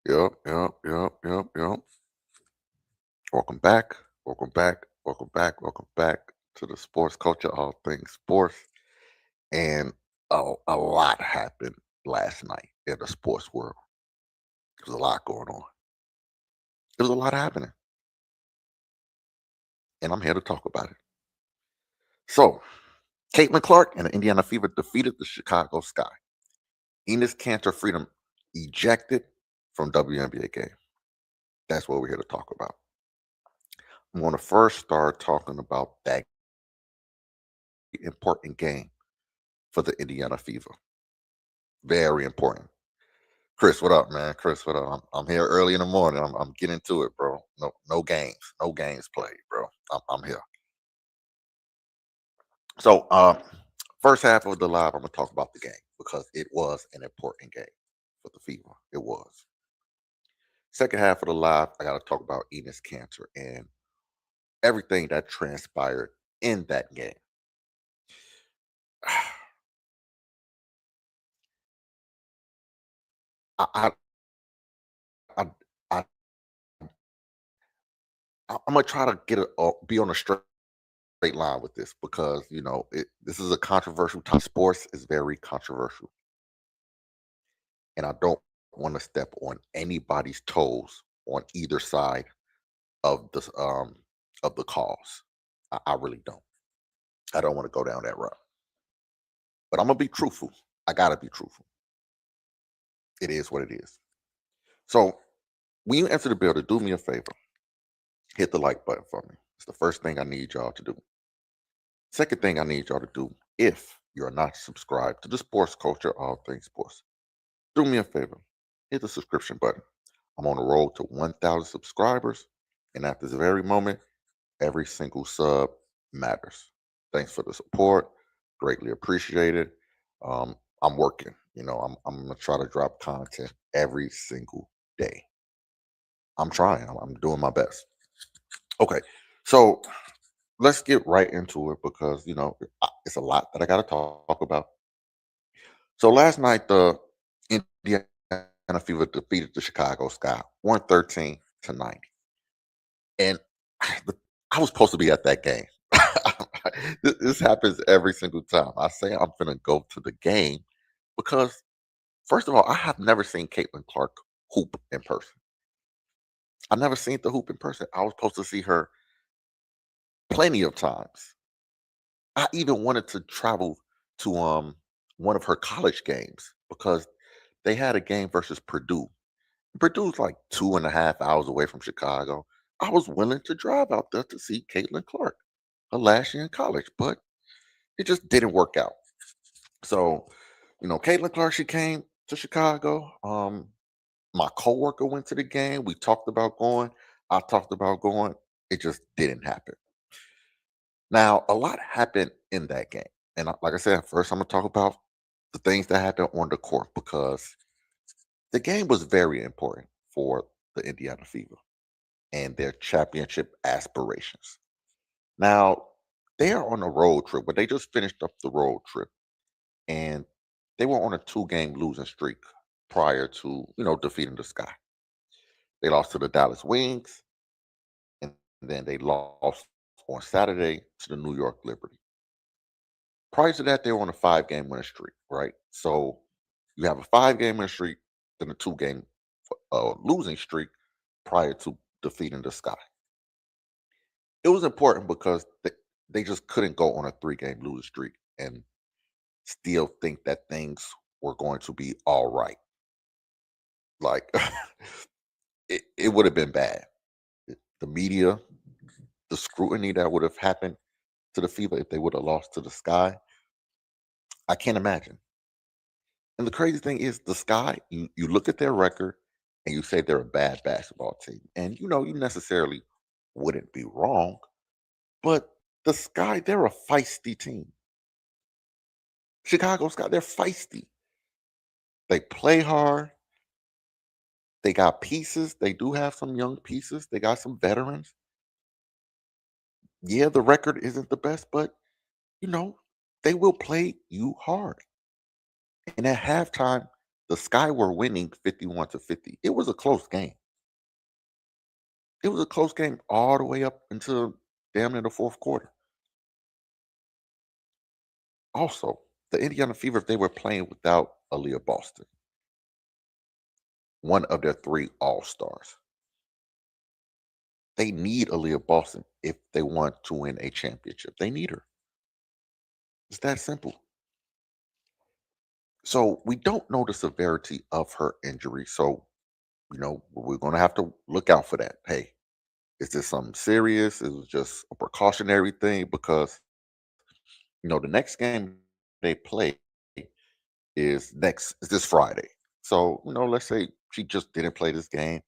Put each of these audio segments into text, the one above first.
Yep, yep, yep, yep, yep. Welcome back. Welcome back. Welcome back. Welcome back to the sports culture, all things sports. And a lot happened last night in the sports world. There's a lot going on. There's a lot happening, and I'm here to talk about it. So, Caitlin Clark and the Indiana Fever defeated the Chicago Sky. Enes Kanter Freedom ejected from WNBA game. That's what we're here to talk about. I'm going to first start talking about that important game for the Indiana Fever. Very important. Chris, what up, man? Chris, what up? I'm here early in the morning. I'm getting to it, bro. No games played, bro. I'm here. So, first half of the live, I'm gonna talk about the game because it was an important game for the Fever. It was. Second half of the live, I got to talk about Enes Cancer and everything that transpired in that game. I, I, I, I, I'm gonna try to be on a straight line with this because this is a controversial time. Sports is very controversial, and I don't want to step on anybody's toes on either side of the cause. I really don't. I don't want to go down that route. But I'm gonna be truthful. I gotta be truthful. It is what it is. So when you enter the building, do me a favor. Hit the like button for me. It's the first thing I need y'all to do. Second thing I need y'all to do, if you're not subscribed to the sports culture, all things sports, do me a favor. Hit the subscription button. I'm on the road to 1,000 subscribers. And at this very moment, every single sub matters. Thanks for the support. Greatly appreciated. I'm working. I'm going to try to drop content every single day. I'm trying. I'm doing my best. Okay. So let's get right into it because, it's a lot that I got to talk about. So last night, the Indiana Fever defeated the Chicago Sky 113-90. And I was supposed to be at that game. This happens every single time. I say I'm going to go to the game because, first of all, I have never seen Caitlin Clark hoop in person. I never seen the hoop in person. I was supposed to see her plenty of times. I even wanted to travel to one of her college games because they had a game versus Purdue. Purdue's like 2.5 hours away from Chicago. I was willing to drive out there to see Caitlin Clark her last year in college, but it just didn't work out. So, Caitlin Clark, she came to Chicago. My coworker went to the game. We talked about going. I talked about going. It just didn't happen. Now, a lot happened in that game. And like I said, first I'm going to talk about the things that happened on the court because the game was very important for the Indiana Fever and their championship aspirations. Now, they are on a road trip, but they just finished up the road trip and they were on a two-game losing streak prior to, defeating the Sky. They lost to the Dallas Wings and then they lost on Saturday to the New York Liberty. Prior to that, they were on a five-game winning streak, right? So you have a five-game winning streak, then a two-game losing streak prior to defeating the Sky. It was important because they just couldn't go on a three-game losing streak and still think that things were going to be all right. Like it would have been bad. The media, the scrutiny that would have happened to the Fever if they would have lost to the Sky, I can't imagine. And the crazy thing is, the Sky, you look at their record and you say they're a bad basketball team. And you necessarily wouldn't be wrong, but the Sky, they're a feisty team. Chicago Sky, they're feisty. They play hard. They got pieces. They do have some young pieces. They got some veterans. Yeah, the record isn't the best, but you know, they will play you hard. And at halftime, The Sky were winning 51-50. It was a close game. It was a close game all the way up until damn near the fourth quarter. Also, the Indiana Fever, they were playing without Aaliyah Boston, one of their three All Stars. They need Aaliyah Boston if they want to win a championship. They need her. It's that simple. So we don't know the severity of her injury. So, we're going to have to look out for that. Hey, is this something serious? Is it just a precautionary thing? Because, the next game they play is this Friday. So, let's say she just didn't play this game.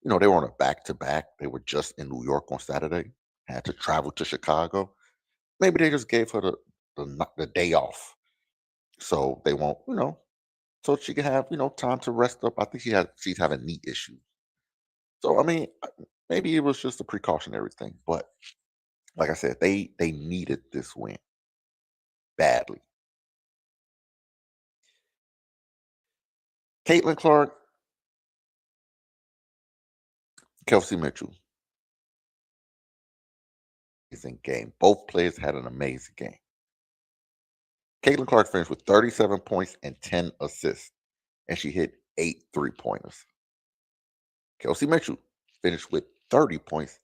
They were on a back to back. They were just in New York on Saturday, had to travel to Chicago. Maybe they just gave her the day off. So they won't, so she can have, time to rest up. I think she's having knee issues. So I mean, maybe it was just a precautionary thing. But like I said, they needed this win badly. Caitlin Clark, Kelsey Mitchell, amazing game. Both players had an amazing game. Caitlin Clark finished with 37 points and 10 assists, and she hit 8 3-pointers. Kelsey Mitchell finished with 30 points,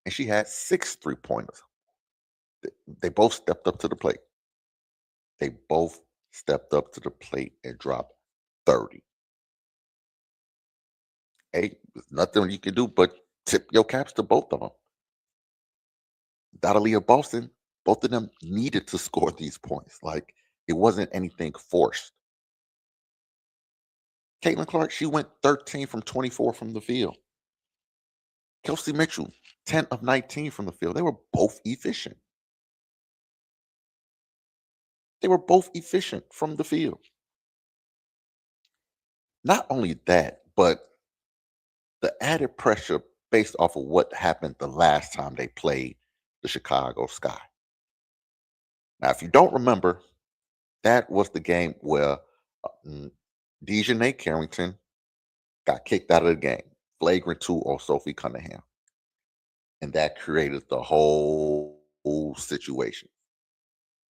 and she had 6 3-pointers. They both stepped up to the plate. They both stepped up to the plate and dropped 30. Hey, there's nothing you can do but tip your caps to both of them. Dadalia Boston, both of them needed to score these points. Like, it wasn't anything forced. Caitlin Clark, she went 13 from 24 from the field. Kelsey Mitchell, 10 of 19 from the field. They were both efficient. They were both efficient from the field. Not only that, but the added pressure based off of what happened the last time they played the Chicago Sky. Now, if you don't remember, that was the game where Dejanay Carrington got kicked out of the game, flagrant 2 on Sophie Cunningham. And that created the whole situation.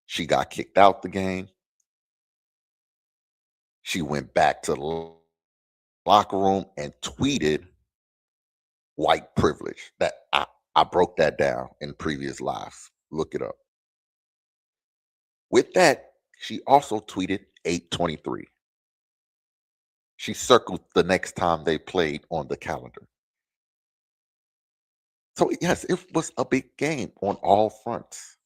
She got kicked out the game. She went back to the locker room and tweeted white privilege. That I broke that down in previous lives. Look it up. With that, she also tweeted 823. She circled the next time they played on the calendar. So yes, it was a big game on all fronts.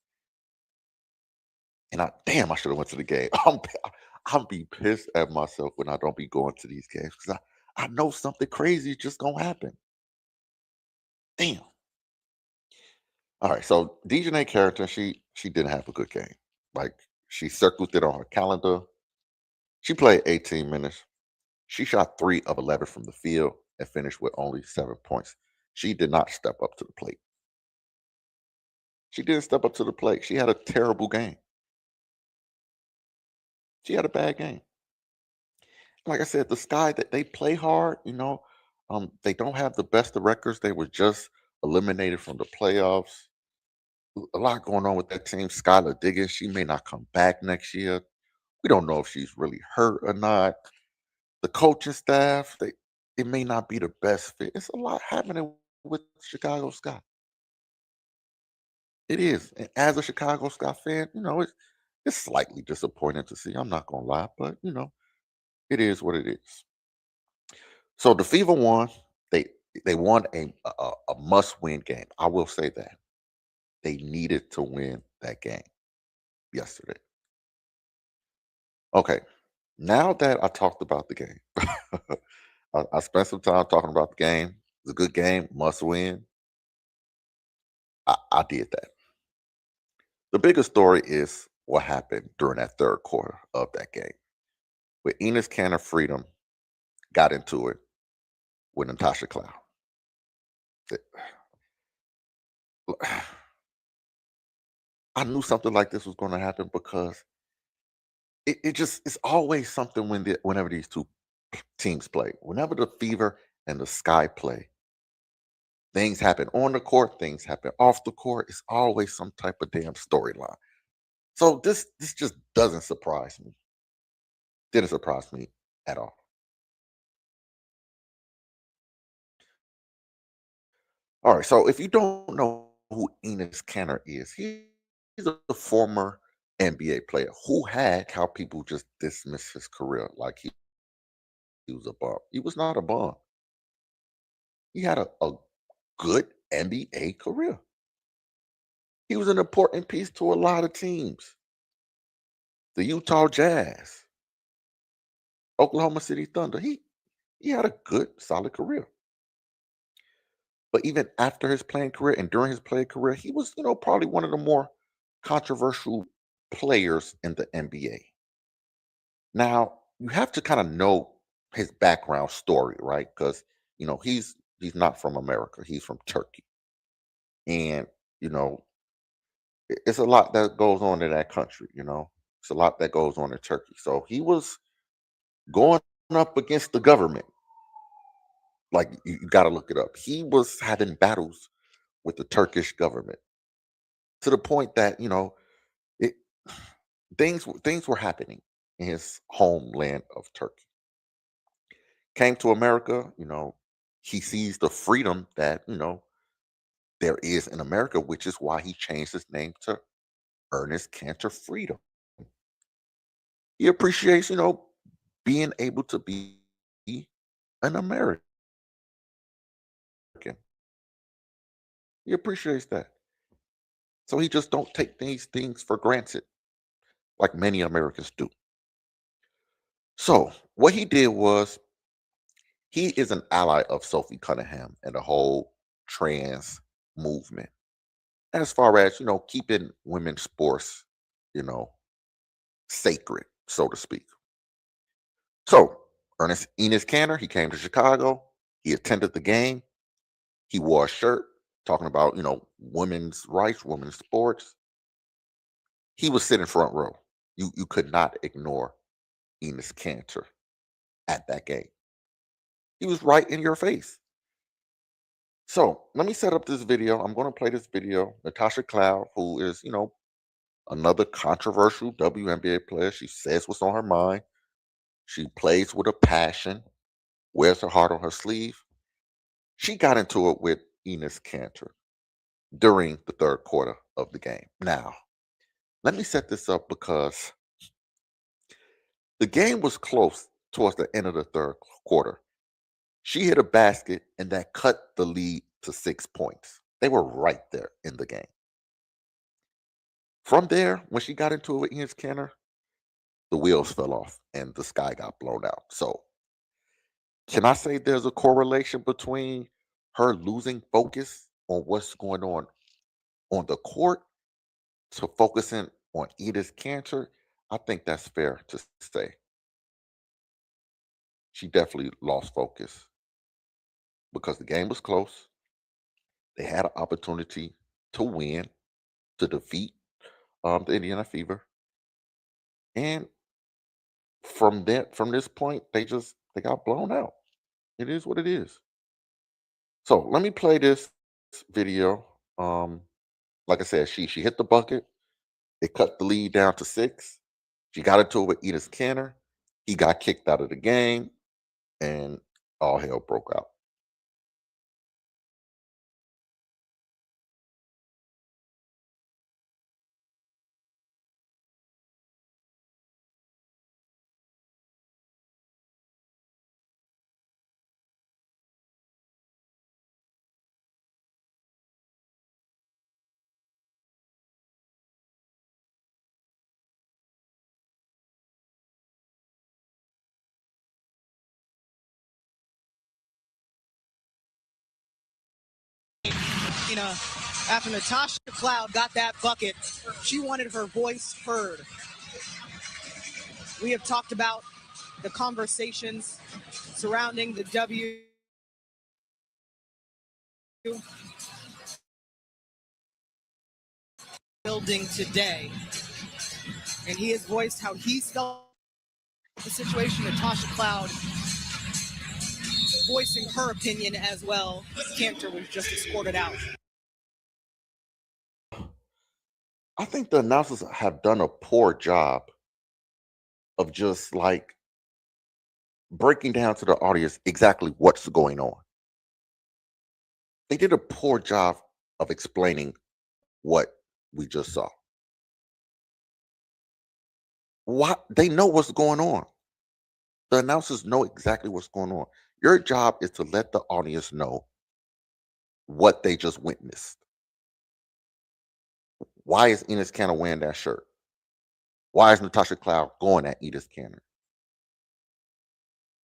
And I should have went to the game. I'll be pissed at myself when I don't be going to these games because I know something crazy is just gonna happen. Damn. All right, so Dejanay character, she didn't have a good game. Like, she circled it on her calendar. She played 18 minutes. She shot 3 of 11 from the field and finished with only 7 points. She did not step up to the plate. She didn't step up to the plate. She had a terrible game. She had a bad game. Like I said, the Sky, that they play hard. They don't have the best of records. They were just eliminated from the playoffs. A lot going on with that team. Skylar Diggins, she may not come back next year. We don't know if she's really hurt or not. The coaching staff, it may not be the best fit. It's a lot happening with Chicago Sky. It is. And as a Chicago Sky fan, it's slightly disappointing to see. I'm not gonna lie, but it is what it is. So the Fever won. They they won a must win game. I will say that they needed to win that game yesterday. Okay, now that I talked about the game, I spent some time talking about the game. It's a good game, must win. I did that. The biggest story is what happened during that third quarter of that game, where Enes Kanter Freedom got into it with Natasha Cloud. Th- I knew something like this was going to happen because it's always something whenever these two teams play. Whenever the Fever and the Sky play, things happen on the court, things happen off the court. It's always some type of damn storyline. So this just doesn't surprise me. Didn't surprise me at all. All right. So if you don't know who Enes Kanter is, he's a former NBA player who had how people just dismiss his career like he was a bum. He was not a bum. He had a good NBA career. He was an important piece to a lot of teams. The Utah Jazz, Oklahoma City Thunder. He had a good, solid career. But even after his playing career and during his playing career, he was, probably one of the more controversial players in the NBA. Now, you have to kind of know his background story, right? Because, he's not from America. He's from Turkey. And, you know, it's a lot that goes on in that country. It's a lot that goes on in Turkey. So he was going up against the government. Like you got to look it up. He was having battles with the Turkish government to the point that it, things were happening in his homeland of Turkey. Came to America. He sees the freedom that there is in America, which is why he changed his name to Ernest Cantor Freedom. He appreciates being able to be an American. He appreciates that. So he just don't take these things for granted like many Americans do. So what he did was he is an ally of Sophie Cunningham and the whole trans movement. As far as, keeping women's sports, you know, sacred, so to speak. So Ernest Enes Kanter, he came to Chicago. He attended the game. He wore a shirt talking about, women's rights, women's sports. He was sitting front row. You could not ignore Enes Kanter at that game. He was right in your face. So let me set up this video. I'm going to play this video. Natasha Cloud, who is, another controversial WNBA player. She says what's on her mind. She plays with a passion, wears her heart on her sleeve. She got into it with Enes Kanter during the third quarter of the game. Now, let me set this up because the game was close towards the end of the third quarter. She hit a basket and that cut the lead to 6 points. They were right there in the game. From there, when she got into it with Enes Kanter, the wheels fell off and the sky got blown out. So, can I say there's a correlation between her losing focus on what's going on the court to focusing on Enes Kanter? I think that's fair to say. She definitely lost focus because the game was close. They had an opportunity to win, to defeat the Indiana Fever, and from this point, they got blown out. It is what it is. So let me play this video. Like I said, she hit the bucket. It cut the lead down to 6. She got into it with Enes Kanter. He got kicked out of the game, and all hell broke out. After Natasha Cloud got that bucket, she wanted her voice heard. We have talked about the conversations surrounding the W building today. And he has voiced how he felt the situation. Natasha Cloud voicing her opinion as well. Cantor was just escorted out. I think the announcers have done a poor job of just like breaking down to the audience exactly what's going on. They did a poor job of explaining what we just saw. What they know what's going on. The announcers know exactly what's going on. Your job is to let the audience know what they just witnessed. Why is Enes Kanter wearing that shirt? Why is Natasha Cloud going at Enes Kanter?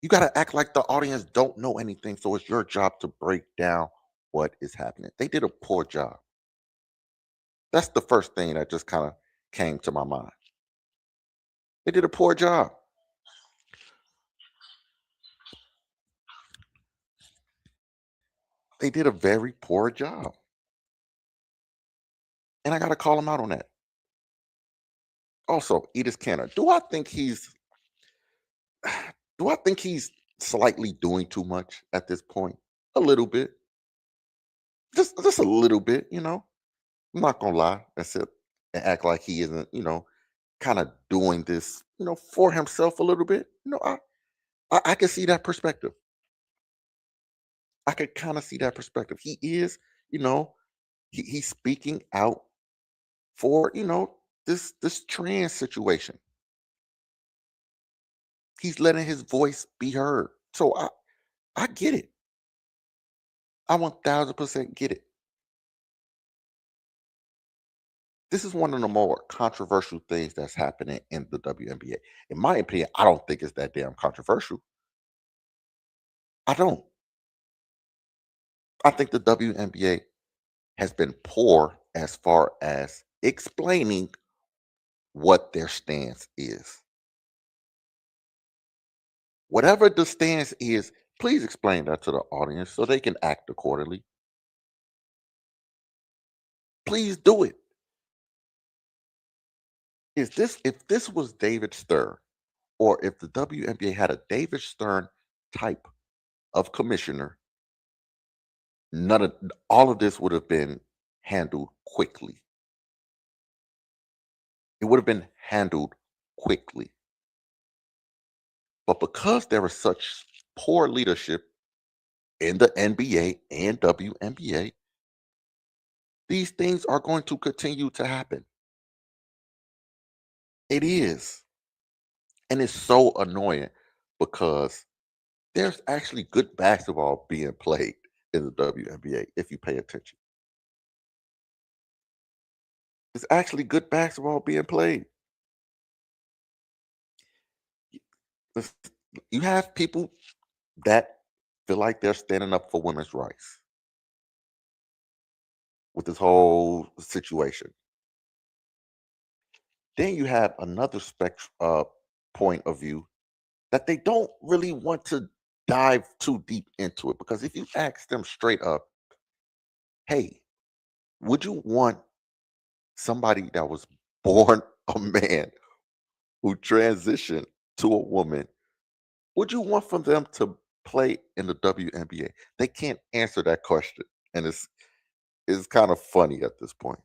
You got to act like the audience don't know anything. So it's your job to break down what is happening. They did a poor job. That's the first thing that just kind of came to my mind. They did a poor job. They did a very poor job. And I got to call them out on that. Also, Enes Kanter. Do I think he's slightly doing too much at this point? A little bit. Just a little bit, you know. I'm not gonna lie. That's it. And act like he isn't, kind of doing this, for himself a little bit. I can see that perspective. I could kind of see that perspective. He is, you know, he's speaking out for, this trans situation. He's letting his voice be heard. So I get it. I 1000% get it. This is one of the more controversial things that's happening in the WNBA. In my opinion, I don't think it's that damn controversial. I don't. I think the WNBA has been poor as far as explaining what their stance is. Whatever the stance is, please explain that to the audience so they can act accordingly. Please do it. If this was David Stern, or if the WNBA had a David Stern type of commissioner, none of all of this would have been handled quickly. It would have been handled quickly. But because there was such poor leadership in the NBA and WNBA, these things are going to continue to happen. It is. And it's so annoying because there's actually good basketball being played in the WNBA if you pay attention. It's actually good basketball being played. This- You have people that feel like they're standing up for women's rights with this whole situation. Then you have another point of view that they don't really want to dive too deep into it, because if you ask them straight up, hey, would you want somebody that was born a man who transitioned to a woman, would you want for them to play in the WNBA? They can't answer that question. And it's kind of funny at this point.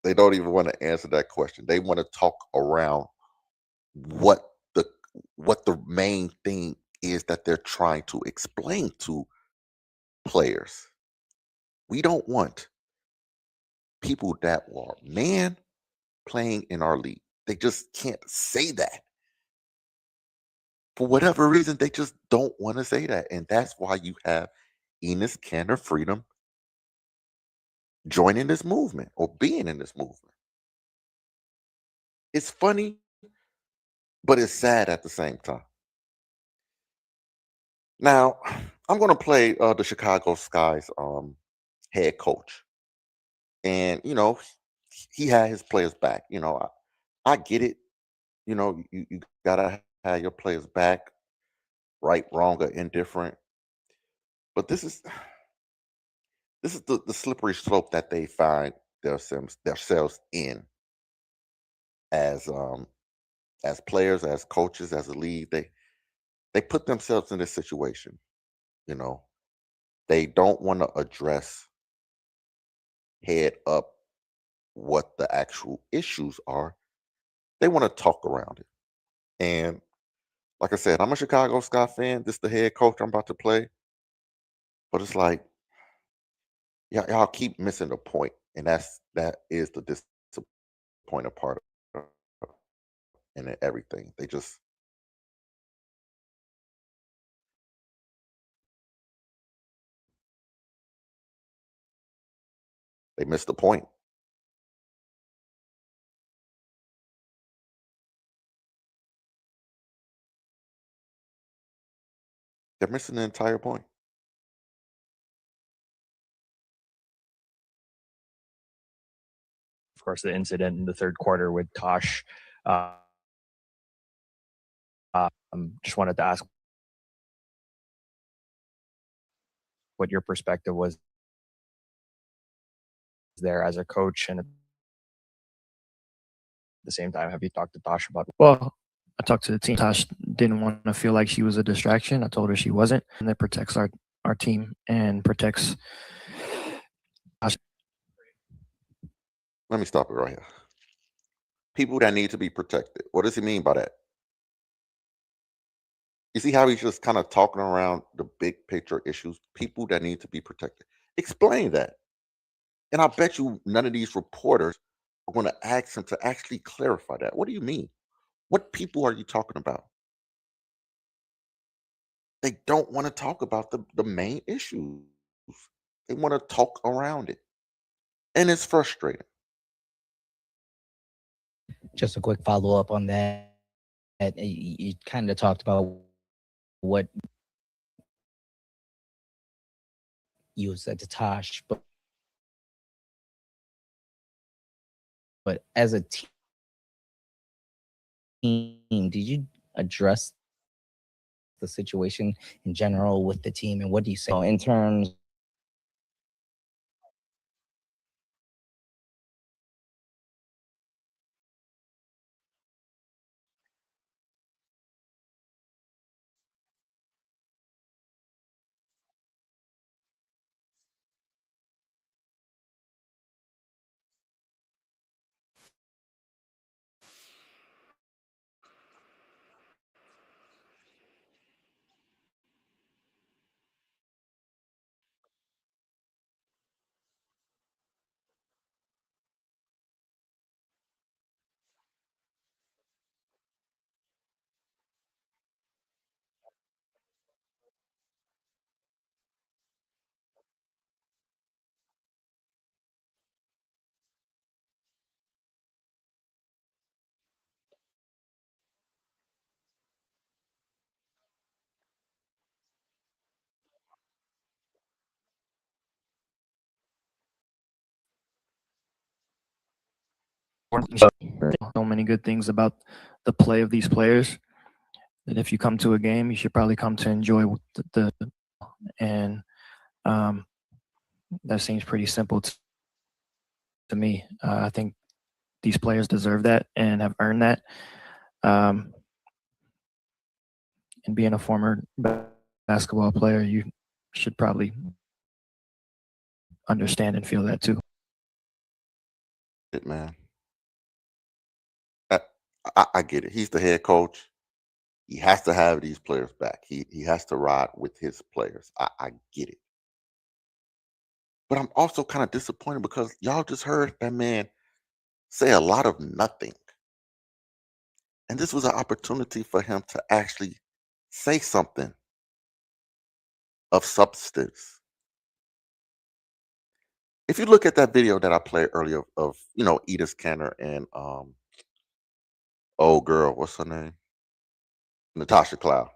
They don't even want to answer that question. They want to talk around what the what the main thing is that they're trying to explain to players. We don't want people that are man playing in our league. They just can't say that. For whatever reason, they just don't want to say that. And that's why you have Enes Kanter Freedom joining this movement or being in this movement. It's funny, but it's sad at the same time. Now, I'm going to play the Chicago Sky's head coach. And, he had his players back. I get it. You got to have your players back, right, wrong, or indifferent. But this is the slippery slope that they find themselves in as as players, as coaches, as a league. they put themselves in this situation. You know, they don't want to address head up what the actual issues are. They want to talk around it. And like I said, I'm a Chicago Sky fan. This is the head coach I'm about to play. But it's like, yeah, y'all keep missing the point, and that is the disappointing part of and everything. They missed the point. They're missing the entire point. Of course, the incident in the third quarter with Tosh. Uh, just wanted to ask what your perspective was there as a coach, and at the same time, have you talked to Tosh about? Well, I talked to the team. Tosh didn't want to feel like she was a distraction. I told her she wasn't, and that protects our team and protects us. Let me stop it right here. People that need to be protected. What does he mean by that? You see how he's just kind of talking around the big picture issues? People that need to be protected. Explain that. And I bet you none of these reporters are going to ask him to actually clarify that. What do you mean? What people are you talking about? They don't want to talk about the main issues. They want to talk around it. And it's frustrating. Just a quick follow up on that. You kind of talked about what you said to Tosh, but as a team, did you address the situation in general with the team, and what do you say in terms? So many good things about the play of these players that if you come to a game, you should probably come to enjoy the and um, that seems pretty simple to me. I think these players deserve that and have earned that. And being a former basketball player, you should probably understand and feel that too. It, man. I get it. He's the head coach. He has to have these players back. He has to ride with his players. I get it. But I'm also kind of disappointed because y'all just heard that man say a lot of nothing. And this was an opportunity for him to actually say something of substance. If you look at that video that I played earlier of Enes Kanter and old girl, what's her name? Natasha Cloud.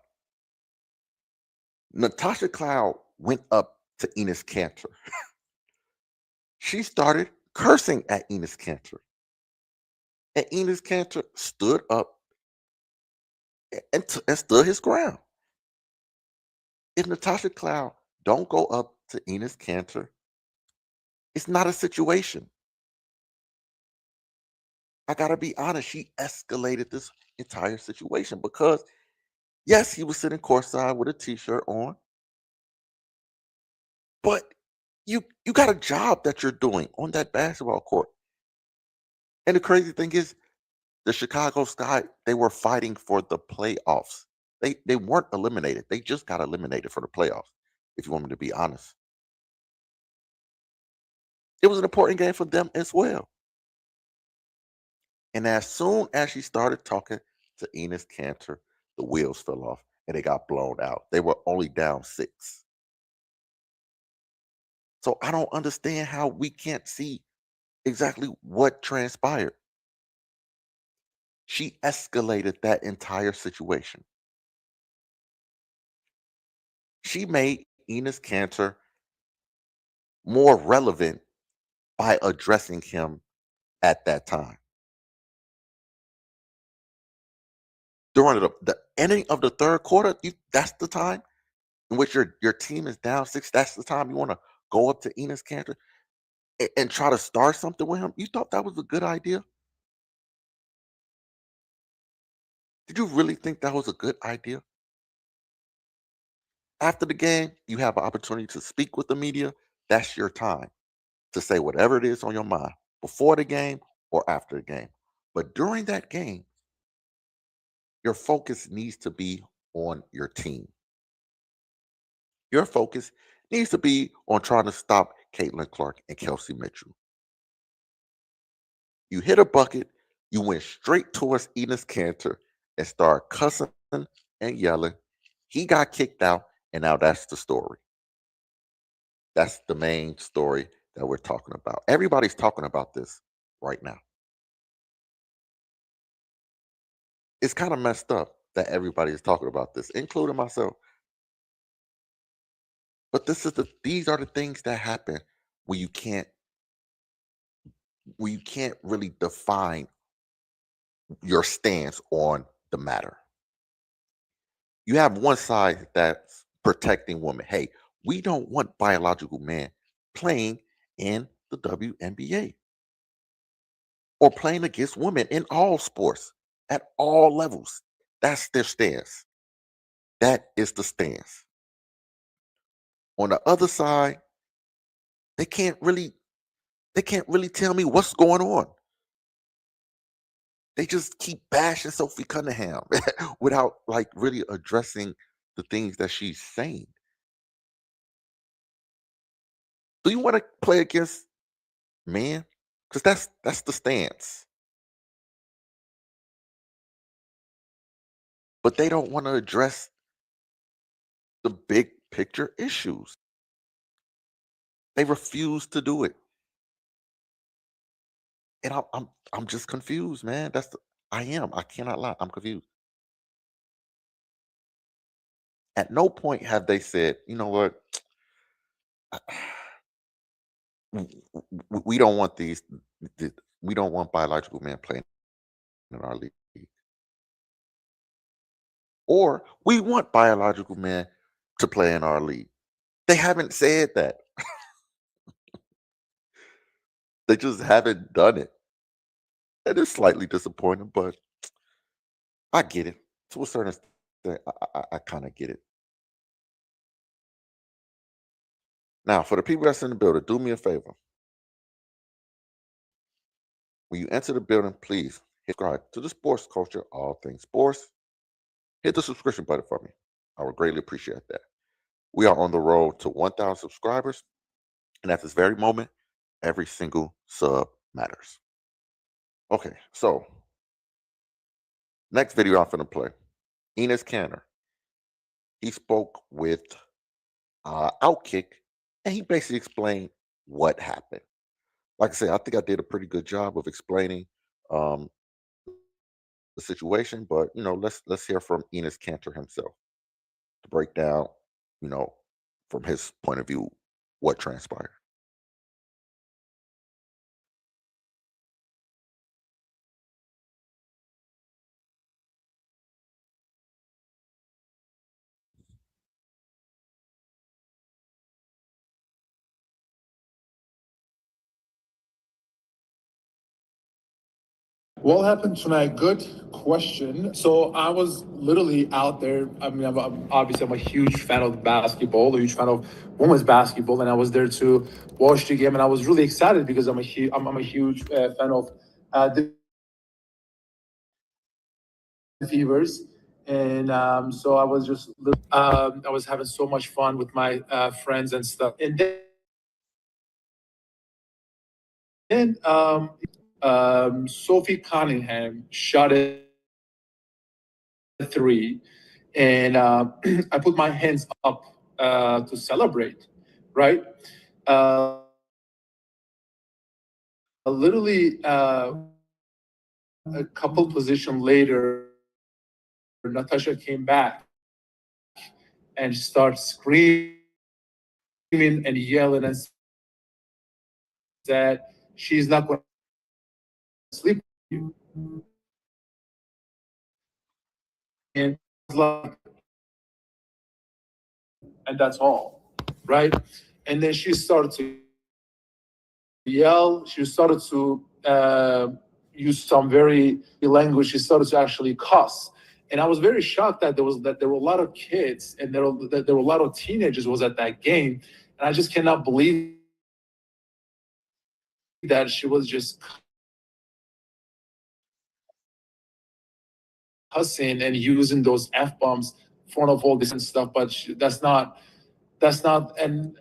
Natasha Cloud went up to Enes Kanter. She started cursing at Enes Kanter. And Enes Kanter stood up and stood his ground. If Natasha Cloud don't go up to Enes Kanter, it's not a situation. I gotta be honest, she escalated this entire situation because Yes, he was sitting courtside with a t-shirt on, but you got a job that you're doing on that basketball court. And the crazy thing is, the Chicago Sky, they were fighting for the playoffs. They weren't eliminated. They just got eliminated for the playoffs, if you want me to be honest. It was an important game for them as well. And as soon as she started talking to Enes Kanter, the wheels fell off and they got blown out. They were only down 6. So I don't understand how we can't see exactly what transpired. She escalated that entire situation. She made Enes Kanter more relevant by addressing him at that time. During the ending of the third quarter, that's the time in which your team is down 6. That's the time you want to go up to Enes Kanter and try to start something with him. You thought that was a good idea? Did you really think that was a good idea? After the game, you have an opportunity to speak with the media. That's your time to say whatever it is on your mind before the game or after the game. But during that game, your focus needs to be on your team. Your focus needs to be on trying to stop Caitlin Clark and Kelsey Mitchell. You hit a bucket, you went straight towards Enes Kanter and start cussing and yelling. He got kicked out, and now that's the story. That's the main story that we're talking about. Everybody's talking about this right now. It's kind of messed up that everybody is talking about this, including myself. But these are the things that happen when you can't really define your stance on the matter. You have one side that's protecting women. Hey, we don't want biological men playing in the WNBA or playing against women in all sports at all levels. That's their stance. That is the stance. On the other side, they can't really tell me what's going on. They just keep bashing Sophie Cunningham without like really addressing the things that she's saying. Do you want to play against men? Because that's the stance. But they don't want to address the big picture issues. They refuse to do it. And I'm just confused, man. I am. I cannot lie. I'm confused. At no point have they said, you know what, we don't want we don't want biological men playing in our league. Or we want biological men to play in our league. They haven't said that. They just haven't done it. And it's slightly disappointing, but I get it. To a certain extent, I kind of get it. Now, for the people that's in the building, do me a favor. When you enter the building, please hit subscribe to the Sports Culture, all things sports. Hit the subscription button for me. I would greatly appreciate that. We are on the road to 1,000 subscribers. And at this very moment, every single sub matters. Okay, so next video I'm going to play. Enes Kanter. He spoke with Outkick, and he basically explained what happened. Like I said, I think I did a pretty good job of explaining um, the situation, but let's hear from Enes Kanter himself to break down, you know, from his point of view, what transpired. What happened tonight? Good question. So I was literally out there. I mean, obviously I'm a huge fan of basketball, a huge fan of women's basketball, and I was there to watch the game, and I was really excited because I'm a huge fan of the Fevers, and so I was just I was having so much fun with my friends and stuff, and then Sophie Cunningham shot it three, and I put my hands up to celebrate, right? Literally, a couple position later, Natasha came back and started screaming and yelling and said, "She's not going to sleep with you." And like, and that's all, right? And then she started to yell. She started to use some very language. She started to actually cuss, and I was very shocked that there were a lot of kids and there were a lot of teenagers was at that game, and I just cannot believe that she was just cussing and using those f bombs in front of all this and stuff. But that's not and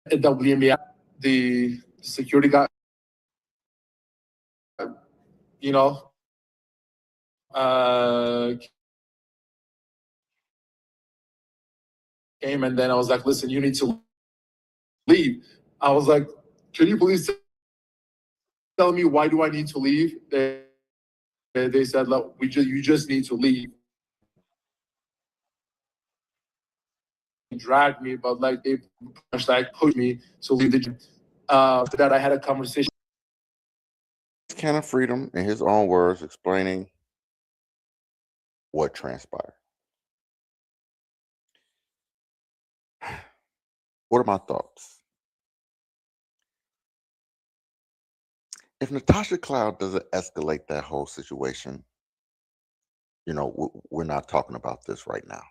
WNBA, the security guy, you know, came, and then I was like, "Listen, you need to leave." I was like, "Can you please tell me why do I need to leave?" They said, "Look, you just need to leave." Dragged me, but like they like pushed me to leave the gym. After that, I had a conversation. Kanter Freedom, in his own words, explaining what transpired. What are my thoughts? If Natasha Cloud doesn't escalate that whole situation, we're not talking about this right now.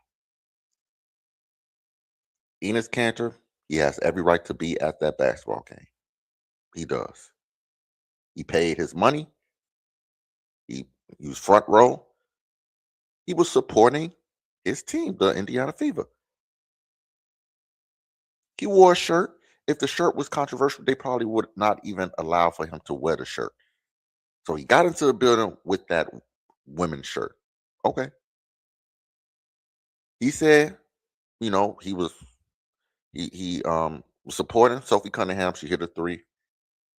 Enes Kanter, he has every right to be at that basketball game. He does. He paid his money. He was front row. He was supporting his team, the Indiana Fever. He wore a shirt. If the shirt was controversial, they probably would not even allow for him to wear the shirt. So he got into the building with that women's shirt. Okay. He said, he was supporting Sophie Cunningham. She hit a three.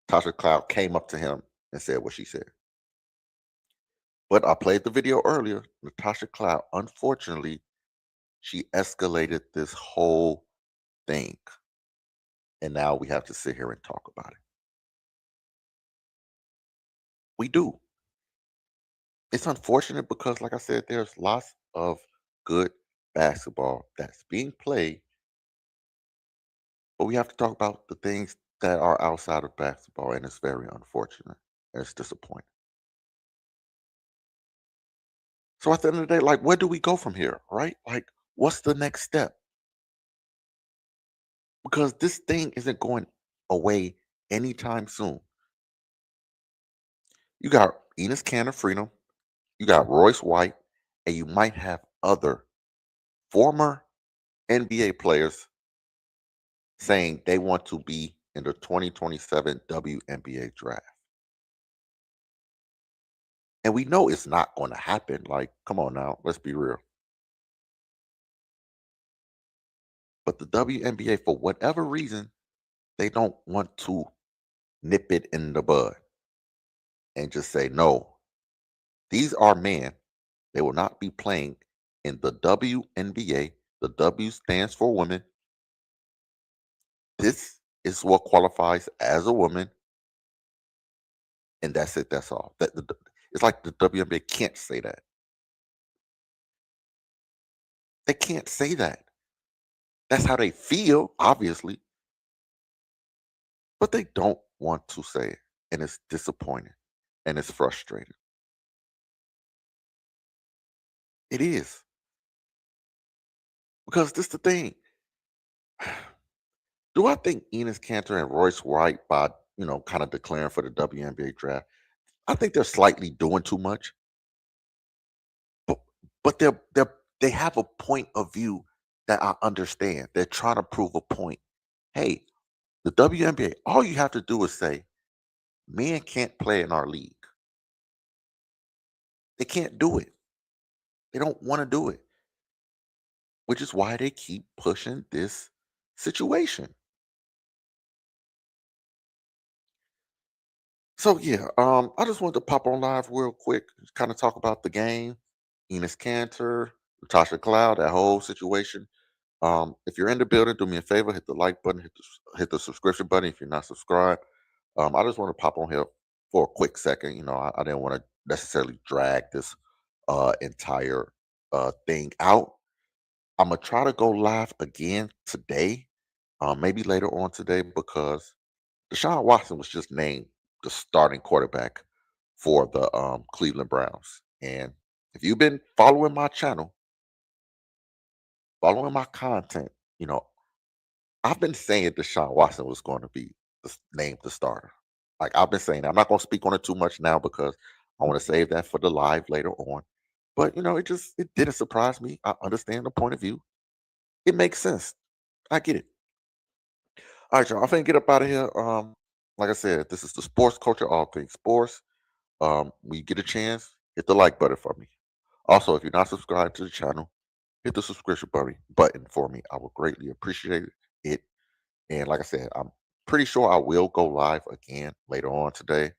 Tasha Cloud came up to him and said what she said. But I played the video earlier. Natasha Cloud, unfortunately, she escalated this whole thing. And now we have to sit here and talk about it. We do. It's unfortunate because, like I said, there's lots of good basketball that's being played. But we have to talk about the things that are outside of basketball, and it's very unfortunate. And it's disappointing. So at the end of the day, like, where do we go from here, right? Like, what's the next step? Because this thing isn't going away anytime soon. You got Enes Kanter Freedom, you got Royce White, and you might have other former NBA players saying they want to be in the 2027 WNBA draft. And we know it's not going to happen. Like, come on now, let's be real. But the WNBA, for whatever reason, they don't want to nip it in the bud and just say, no, these are men. They will not be playing in the WNBA. The W stands for women. This is what qualifies as a woman. And that's it. That's all. It's like the WNBA can't say that. They can't say that. That's how they feel, obviously. But they don't want to say it. and it's disappointing and it's frustrating. It is. Because this the thing. Do I think Enes Kanter and Royce White, by kind of declaring for the WNBA draft, I think they're slightly doing too much, but they have a point of view that I understand. They're trying to prove a point. Hey, the WNBA, all you have to do is say, men can't play in our league. They can't do it. They don't want to do it, which is why they keep pushing this situation. So yeah, I just wanted to pop on live real quick, just kind of talk about the game, Enes Kanter, Natasha Cloud, that whole situation. If you're in the building, do me a favor, hit the like button, hit the subscription button if you're not subscribed. I just want to pop on here for a quick second. I didn't want to necessarily drag this entire thing out. I'm gonna try to go live again today, maybe later on today, because Deshaun Watson was just named the starting quarterback for the Cleveland Browns. And if you've been following my channel, following my content, I've been saying Deshaun Watson was going to be named the starter. Like I've been saying, I'm not going to speak on it too much now because I want to save that for the live later on. But it didn't surprise me. I understand the point of view. It makes sense. I get it. All right, y'all. I'm finna get up out of here. Like I said, this is the sports culture, all things sports. When you get a chance, hit the like button for me. Also, if you're not subscribed to the channel, hit the subscription button for me. I would greatly appreciate it. And like I said, I'm pretty sure I will go live again later on today,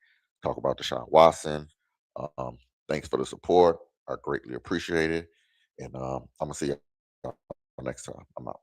talk about Deshaun Watson. Um, Thanks for the support. I greatly appreciate it. And I'm gonna see you next time. I'm out.